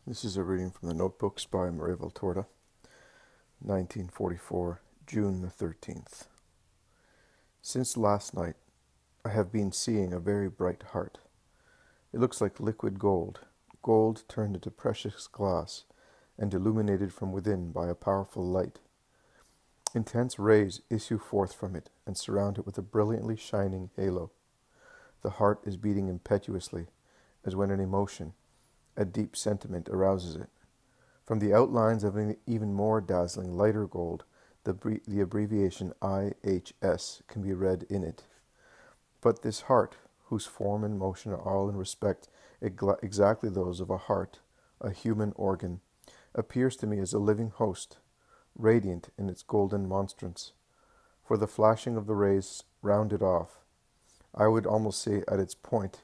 This is a reading from the Notebooks by Valtorta, 1944, June the 13th. Since last night, I have been seeing a very bright heart. It looks like liquid gold, gold turned into precious glass, and illuminated from within by a powerful light. Intense rays issue forth from it and surround it with a brilliantly shining halo. The heart is beating impetuously, as when an emotion, a deep sentiment, arouses it. From the outlines of an even more dazzling, lighter gold, the abbreviation IHS can be read in it. But this heart, whose form and motion are all in respect exactly those of a heart, a human organ, appears to me as a living host, radiant in its golden monstrance. For the flashing of the rays rounded off, I would almost say at its point,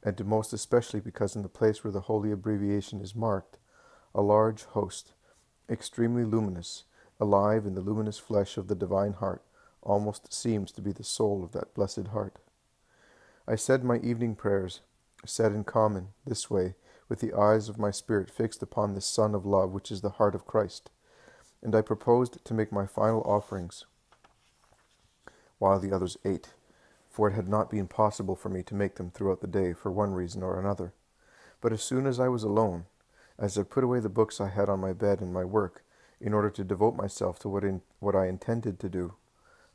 and most especially because in the place where the holy abbreviation is marked, a large host, extremely luminous, alive in the luminous flesh of the divine heart, almost seems to be the soul of that blessed heart. I said my evening prayers, said in common, this way, with the eyes of my spirit fixed upon this Sun of love, which is the heart of Christ, and I proposed to make my final offerings, while the others ate, for it had not been possible for me to make them throughout the day for one reason or another. But as soon as I was alone, as I put away the books I had on my bed and my work, in order to devote myself to what I intended to do,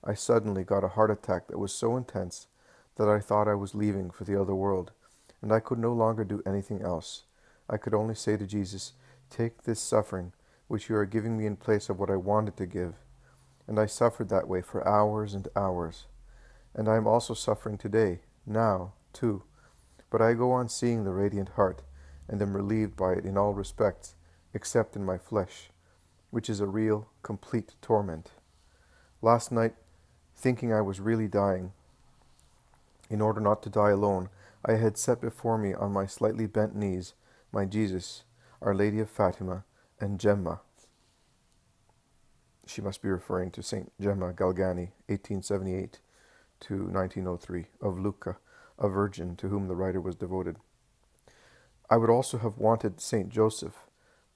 I suddenly got a heart attack that was so intense that I thought I was leaving for the other world, and I could no longer do anything else. I could only say to Jesus, "Take this suffering, which you are giving me in place of what I wanted to give." And I suffered that way for hours and hours. And I am also suffering today, now, too. But I go on seeing the radiant heart, and am relieved by it in all respects, except in my flesh, which is a real, complete torment. Last night, thinking I was really dying, in order not to die alone, I had set before me on my slightly bent knees my Jesus, Our Lady of Fatima, and Gemma. She must be referring to Saint Gemma Galgani, 1878 to 1903, of Lucca, a virgin to whom the writer was devoted. I would also have wanted Saint Joseph,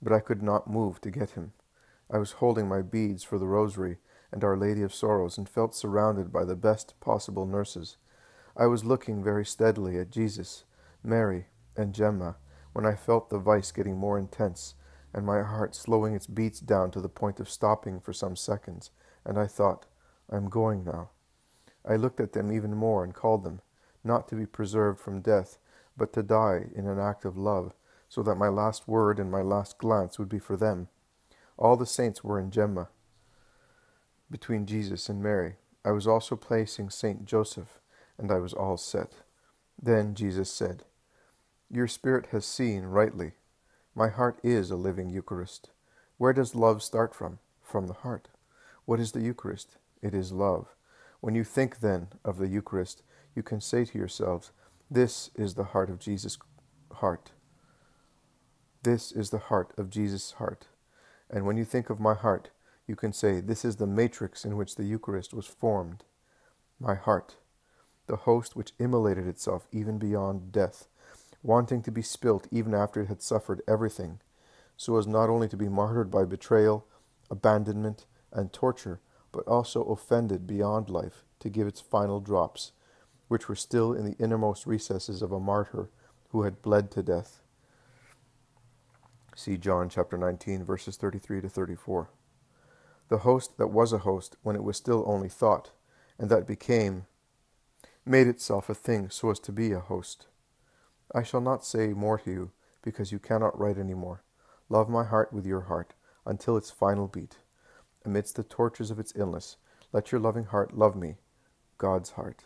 but I could not move to get him. I was holding my beads for the rosary and Our Lady of Sorrows, and felt surrounded by the best possible nurses. I was looking very steadily at Jesus, Mary, and Gemma, when I felt the vice getting more intense, and my heart slowing its beats down to the point of stopping for some seconds, and I thought, I am going now. I looked at them even more and called them, not to be preserved from death, but to die in an act of love, so that my last word and my last glance would be for them. All the saints were in Gemma, between Jesus and Mary. I was also placing Saint Joseph, and I was all set. Then Jesus said, "Your spirit has seen rightly. My heart is a living Eucharist. Where does love start from? From the heart. What is the Eucharist? It is love. When you think, then, of the Eucharist, you can say to yourselves, 'This is the heart of Jesus' heart. This is the heart of Jesus' heart.' And when you think of my heart, you can say, 'This is the matrix in which the Eucharist was formed.' My heart, the host which immolated itself even beyond death, wanting to be spilt even after it had suffered everything, so as not only to be martyred by betrayal, abandonment, and torture, but also offended beyond life to give its final drops, which were still in the innermost recesses of a martyr who had bled to death." See John chapter 19, verses 33 to 34. The host that was a host when it was still only thought, and that made itself a thing so as to be a host. I shall not say more to you, because you cannot write any more. Love my heart with your heart, until its final beat. Amidst the tortures of its illness, let your loving heart love me, God's heart.